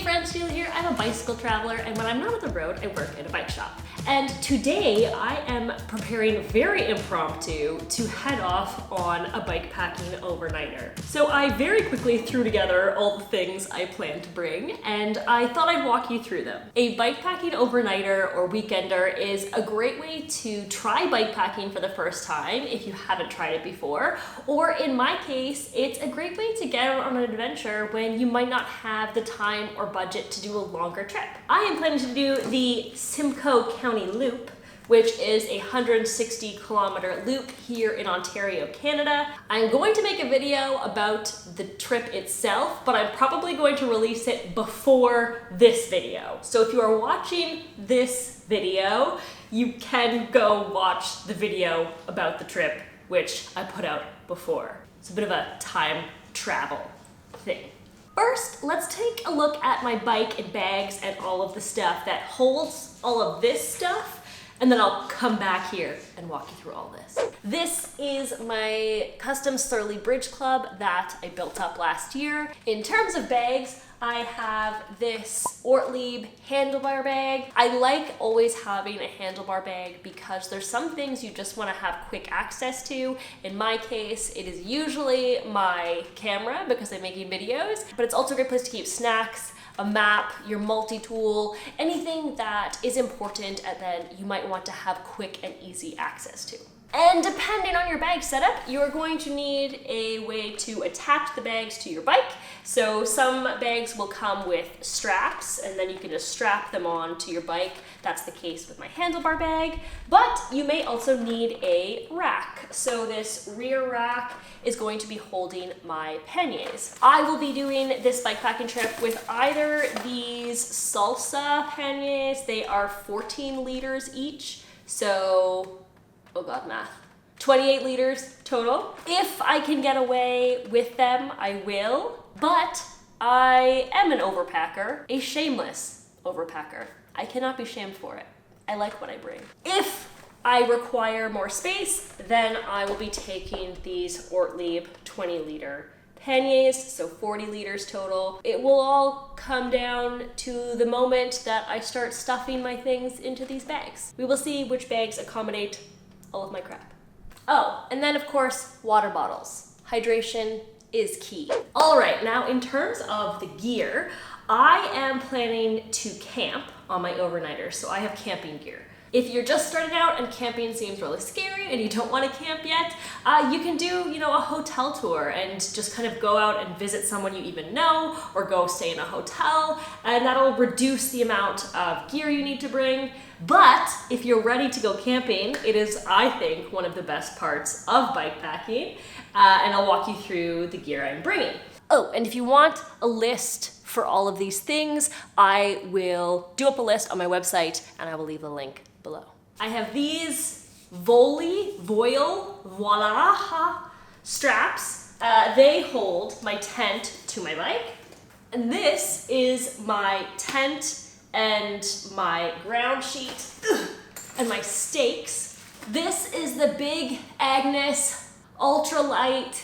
friends, Sheila here. I'm a bicycle traveler, and when I'm not on the road, I work at a bike shop. And today I am preparing very impromptu to head off on a bike packing overnighter. So I very quickly threw together all the things I plan to bring, and I thought I'd walk you through them. A bike packing overnighter or weekender is a great way to try bike packing for the first time if you haven't tried it before, or in my case, it's a great way to get out on an adventure when you might not have the time or budget to do a longer trip. I am planning to do the Simcoe County Loop, which is a 160-kilometer loop here in Ontario, Canada. I'm going to make a video about the trip itself, but I'm probably going to release it before this video. So if you are watching this video, you can go watch the video about the trip, which I put out before. It's a bit of a time travel thing. First, let's take a look at my bike and bags and all of the stuff that holds all of this stuff, and then I'll come back here and walk you through all this. This is my custom Surly Bridge Club that I built up last year. In terms of bags, I have this Ortlieb handlebar bag. I like always having a handlebar bag because there's some things you just want to have quick access to. In my case, it is usually my camera because I'm making videos, but it's also a great place to keep snacks, a map, your multi-tool, anything that is important and then you might want to have quick and easy access to. And depending on your bag setup, you're going to need a way to attach the bags to your bike. So some bags will come with straps and then you can just strap them on to your bike. That's the case with my handlebar bag, but you may also need a rack. So this rear rack is going to be holding my panniers. I will be doing this bike packing trip with either these Salsa panniers. They are 14 liters each. So oh God, math. 28 liters total. If I can get away with them, I will, but I am an overpacker, a shameless overpacker. I cannot be shamed for it. I like what I bring. If I require more space, then I will be taking these Ortlieb 20-liter panniers, so 40 liters total. It will all come down to the moment that I start stuffing my things into these bags. We will see which bags accommodate all of my crap. Oh, and then of course, water bottles. Hydration is key. All right, now in terms of the gear, I am planning to camp on my overnighter, so I have camping gear. If you're just starting out and camping seems really scary and you don't want to camp yet, you can do, a hotel tour and just kind of go out and visit someone you even know or go stay in a hotel, and that'll reduce the amount of gear you need to bring. But if you're ready to go camping, it is, I think, one of the best parts of bike packing, and I'll walk you through the gear I'm bringing. Oh, and if you want a list for all of these things, I will do up a list on my website and I will leave the link below. I have these Voila straps. They hold my tent to my bike. And this is my tent and my ground sheet and my stakes. This is the Big Agnes ultralight.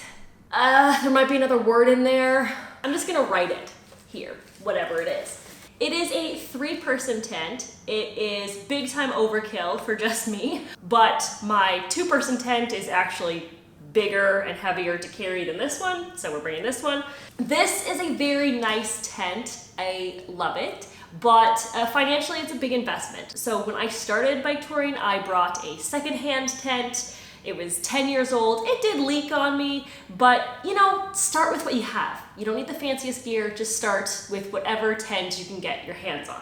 There might be another word in there. I'm just gonna write it here, whatever it is. It is a 3-person tent. It is big time overkill for just me, but my 2-person tent is actually bigger and heavier to carry than this one, so we're bringing this one. This is a very nice tent. I love it, but financially it's a big investment. So when I started bike touring, I brought a secondhand tent. It was 10 years old. It did leak on me, but start with what you have. You don't need the fanciest gear, just start with whatever tent you can get your hands on.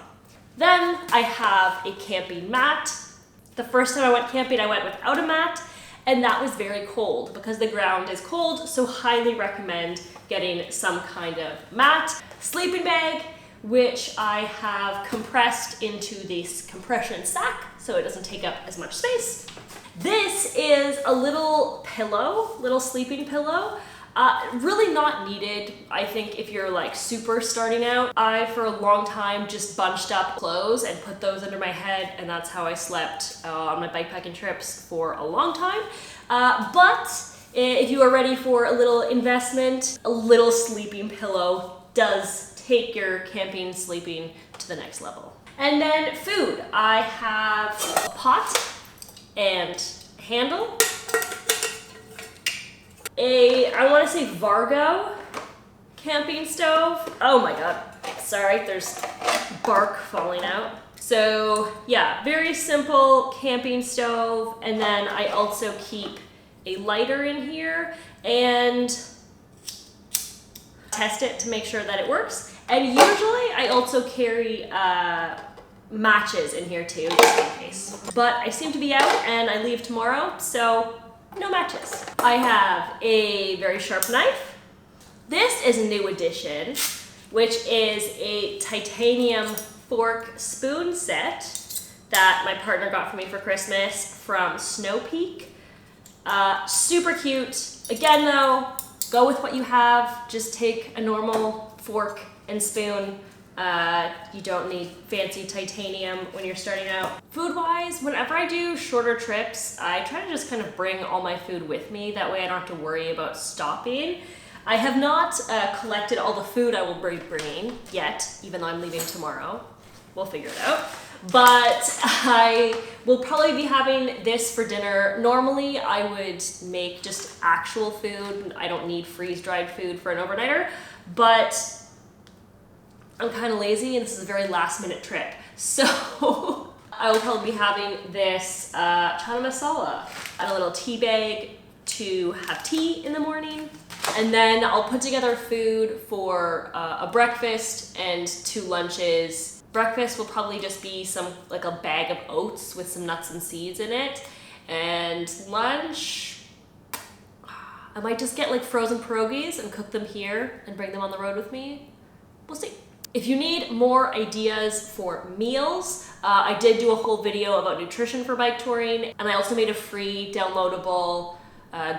Then I have a camping mat. The first time I went camping, I went without a mat, and that was very cold because the ground is cold, so highly recommend getting some kind of mat. Sleeping bag, which I have compressed into this compression sack so it doesn't take up as much space. This is a little pillow, little sleeping pillow. Really not needed, I think, if you're like super starting out. I, for a long time, just bunched up clothes and put those under my head, and that's how I slept on my bikepacking trips for a long time. But if you are ready for a little investment, a little sleeping pillow does take your camping, sleeping to the next level. And then food. I have a pot and handle. I want to say Vargo camping stove. Oh my god, sorry, there's bark falling out. So yeah, very simple camping stove. And then I also keep a lighter in here and test it to make sure that it works. And usually I also carry matches in here too, just in case. But I seem to be out and I leave tomorrow, so no matches. I have a very sharp knife. This is a new addition, which is a titanium fork spoon set that my partner got for me for Christmas from Snow Peak. Super cute. Again though, go with what you have. Just take a normal fork and spoon. You don't need fancy titanium when you're starting out. Food-wise, whenever I do shorter trips, I try to just kind of bring all my food with me. That way I don't have to worry about stopping. I have not collected all the food I will be bringing yet, even though I'm leaving tomorrow. We'll figure it out. But I will probably be having this for dinner. Normally I would make just actual food. I don't need freeze-dried food for an overnighter, but I'm kind of lazy and this is a very last-minute trip. So I will probably be having this chana masala and a little tea bag to have tea in the morning. And then I'll put together food for a breakfast and 2 lunches. Breakfast will probably just be like a bag of oats with some nuts and seeds in it. And lunch, I might just get like frozen pierogies and cook them here and bring them on the road with me. We'll see. If you need more ideas for meals, I did do a whole video about nutrition for bike touring, and I also made a free downloadable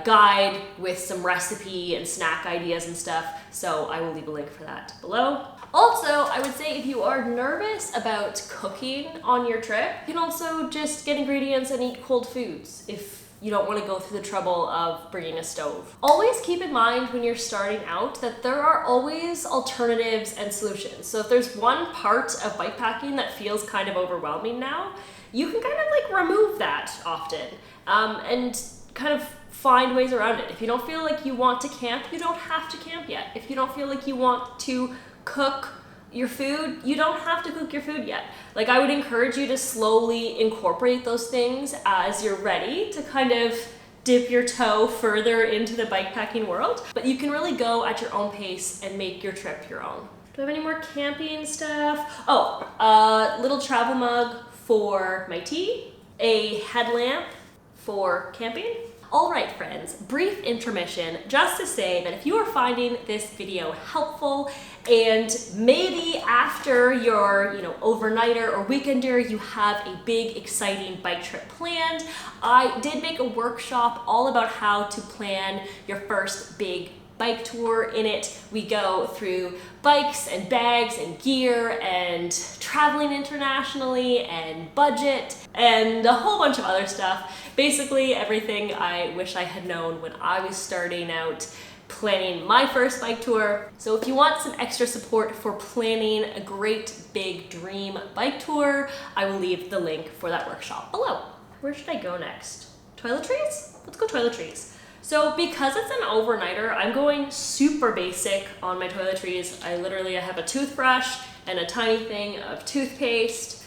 guide with some recipe and snack ideas and stuff, so I will leave a link for that below. Also, I would say if you are nervous about cooking on your trip, you can also just get ingredients and eat cold foods if you don't want to go through the trouble of bringing a stove. Always keep in mind when you're starting out that there are always alternatives and solutions. So if there's one part of bikepacking that feels kind of overwhelming now, you can kind of like remove that often and kind of find ways around it. If you don't feel like you want to camp, you don't have to camp yet. If you don't feel like you want to cook your food, you don't have to cook your food yet. Like, I would encourage you to slowly incorporate those things as you're ready to kind of dip your toe further into the bikepacking world. But you can really go at your own pace and make your trip your own. Do I have any more camping stuff? Oh, a little travel mug for my tea, a headlamp for camping. All right, friends, brief intermission just to say that if you are finding this video helpful and maybe after your overnighter or weekender you have a big exciting bike trip planned, I did make a workshop all about how to plan your first big bike tour. In it, we go through bikes and bags and gear and traveling internationally and budget and a whole bunch of other stuff. Basically everything I wish I had known when I was starting out planning my first bike tour. So if you want some extra support for planning a great big dream bike tour, I will leave the link for that workshop below. Where should I go next? Toiletries? Let's go toiletries. So because it's an overnighter, I'm going super basic on my toiletries. I have a toothbrush and a tiny thing of toothpaste.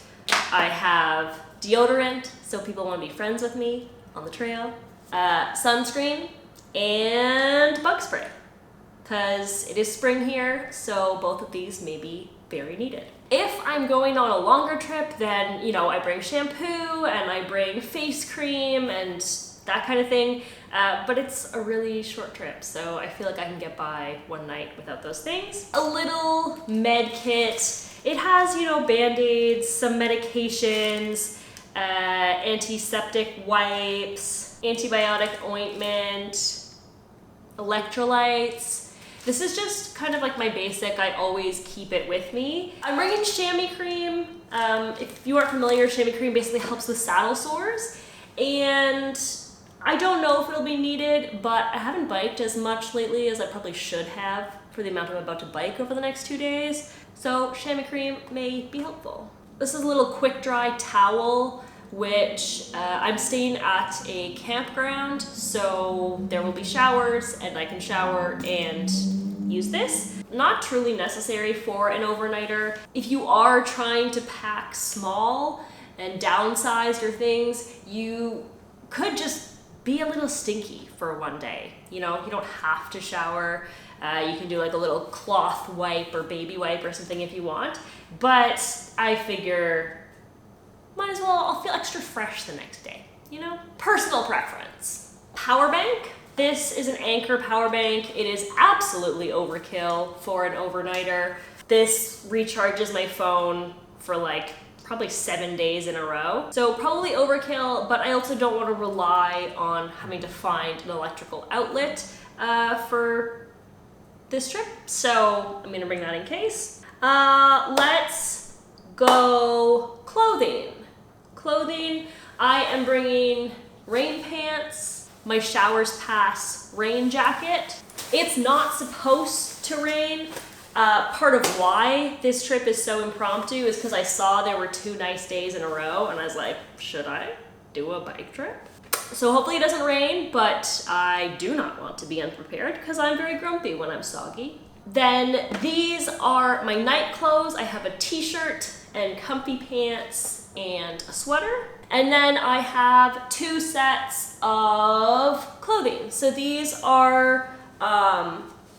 I have deodorant, so people want to be friends with me on the trail, sunscreen, and bug spray, because it is spring here, so both of these may be very needed. If I'm going on a longer trip, then, I bring shampoo and I bring face cream and that kind of thing, but it's a really short trip, so I feel like I can get by one night without those things. A little med kit. It has, Band-Aids, some medications, antiseptic wipes, antibiotic ointment, electrolytes. This is just kind of like my basic, I always keep it with me. I'm bringing chamois cream. If you aren't familiar, chamois cream basically helps with saddle sores, and I don't know if it'll be needed, but I haven't biked as much lately as I probably should have for the amount I'm about to bike over the next 2 days, so chamois cream may be helpful. This is a little quick dry towel, which I'm staying at a campground, so there will be showers and I can shower and use this. Not truly necessary for an overnighter. If you are trying to pack small and downsize your things, you could just be a little stinky for one day. You know, you don't have to shower. You can do like a little cloth wipe or baby wipe or something if you want. But I figure, might as well, I'll feel extra fresh the next day, you know? Personal preference. Power bank. This is an Anchor power bank. It is absolutely overkill for an overnighter. This recharges my phone for like probably 7 days in a row. So probably overkill, but I also don't want to rely on having to find an electrical outlet for this trip. So I'm gonna bring that in case. Let's go clothing. Clothing, I am bringing rain pants, my Showers Pass rain jacket. It's not supposed to rain. Part of why this trip is so impromptu is because I saw there were 2 nice days in a row and I was like, should I do a bike trip? So hopefully it doesn't rain, but I do not want to be unprepared because I'm very grumpy when I'm soggy. Then these are my night clothes. I have a t-shirt and comfy pants and a sweater. And then I have 2 sets of clothing. So these are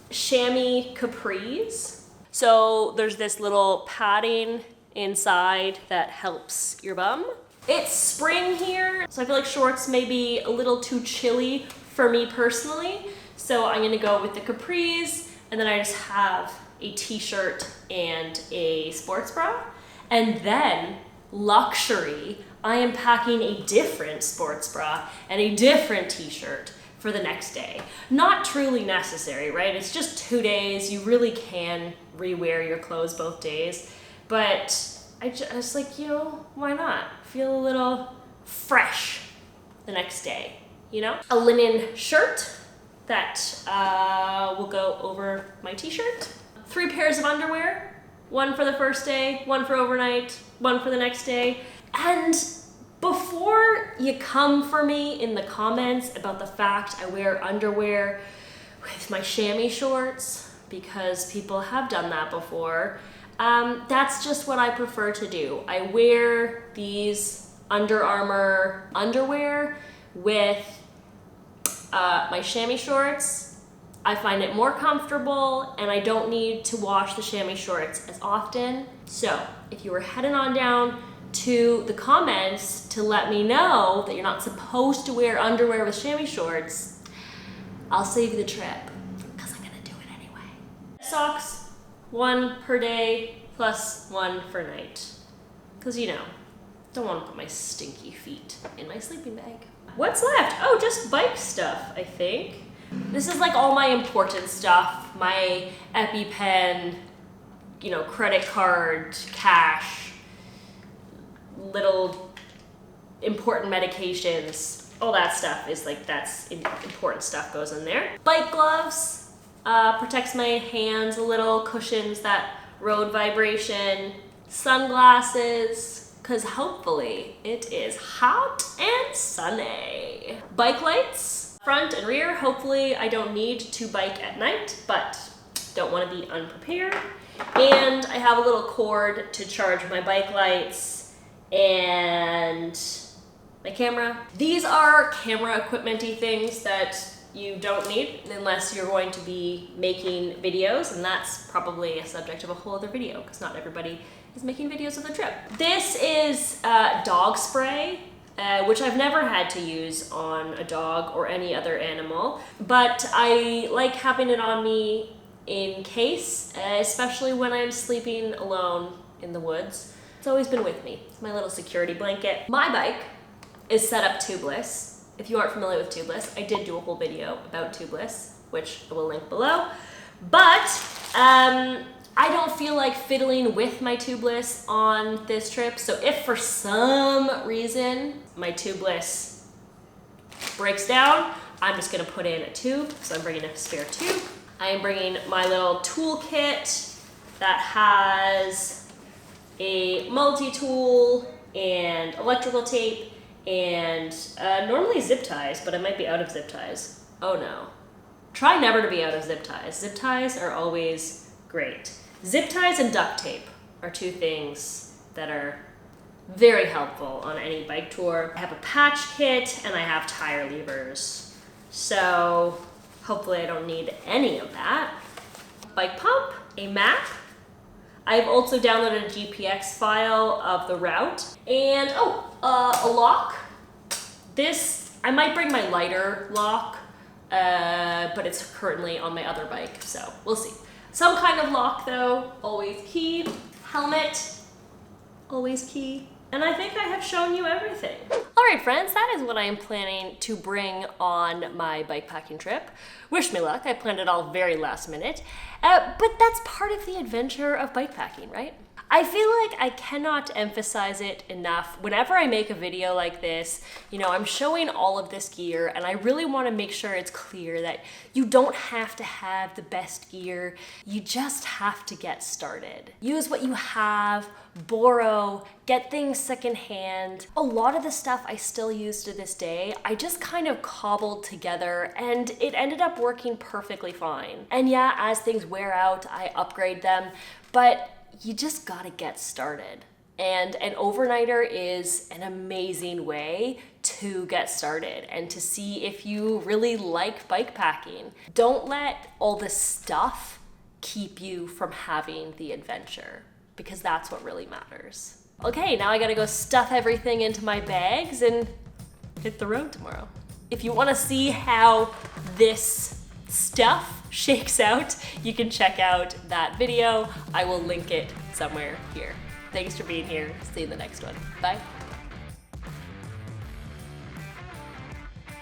chamois capris. So there's this little padding inside that helps your bum. It's spring here, so I feel like shorts may be a little too chilly for me personally. So I'm gonna go with the capris, and then I just have a t-shirt and a sports bra. And then, luxury, I am packing a different sports bra and a different t-shirt for the next day. Not truly necessary, right? It's just 2 days. You really can rewear your clothes both days. But I just like, you know, why not? Feel a little fresh the next day, you know? A linen shirt that will go over my t-shirt. 3 pairs of underwear. 1 for the first day, 1 for overnight, 1 for the next day. And before you come for me in the comments about the fact I wear underwear with my chamois shorts, because people have done that before, that's just what I prefer to do. I wear these Under Armour underwear with my chamois shorts. I find it more comfortable and I don't need to wash the chamois shorts as often. So if you were heading on down to the comments to let me know that you're not supposed to wear underwear with chamois shorts, I'll save you the trip because I'm gonna do it anyway. Socks, 1 per day plus 1 for night. Because, you know, don't want to put my stinky feet in my sleeping bag. What's left? Oh, just bike stuff, I think. This is like all my important stuff. My EpiPen, you know, credit card, cash, little important medications, all that stuff is like, that's important stuff goes in there. Bike gloves, protects my hands a little, cushions that road vibration. Sunglasses, because hopefully it is hot and sunny. Bike lights, front and rear. Hopefully I don't need to bike at night, but don't want to be unprepared. And I have a little cord to charge my bike lights and my camera. These are camera equipment-y things that you don't need unless you're going to be making videos, and that's probably a subject of a whole other video because not everybody is making videos of the trip. This is dog spray, which I've never had to use on a dog or any other animal, but I like having it on me in case, especially when I'm sleeping alone in the woods. It's always been with me. It's my little security blanket. My bike is set up tubeless. If you aren't familiar with tubeless, I did do a whole video about tubeless, which I will link below. But I don't feel like fiddling with my tubeless on this trip. So if for some reason my tubeless breaks down, I'm just gonna put in a tube. So I'm bringing a spare tube. I am bringing my little toolkit that has a multi-tool and electrical tape and normally zip ties, but I might be out of zip ties. Oh no. Try never to be out of zip ties. Zip ties are always great. Zip ties and duct tape are two things that are very helpful on any bike tour. I have a patch kit and I have tire levers. So hopefully I don't need any of that. Bike pump, a map. I've also downloaded a GPX file of the route. And a lock. This, I might bring my lighter lock, but it's currently on my other bike, so we'll see. Some kind of lock though, always key. Helmet, always key. And I think I have shown you everything. All right, friends, that is what I am planning to bring on my bikepacking trip. Wish me luck, I planned it all very last minute. But that's part of the adventure of bikepacking, right? I feel like I cannot emphasize it enough. Whenever I make a video like this, you know, I'm showing all of this gear and I really want to make sure it's clear that you don't have to have the best gear. You just have to get started. Use what you have, borrow, get things secondhand. A lot of the stuff I still use to this day, I just kind of cobbled together and it ended up working perfectly fine. And yeah, as things wear out, I upgrade them, but you just gotta get started. And an overnighter is an amazing way to get started and to see if you really like bikepacking. Don't let all the stuff keep you from having the adventure, because that's what really matters. Okay, now I gotta go stuff everything into my bags and hit the road tomorrow. If you wanna see how this stuff shakes out, you can check out that video. I will link it somewhere here. Thanks for being here. See you in the next one. Bye.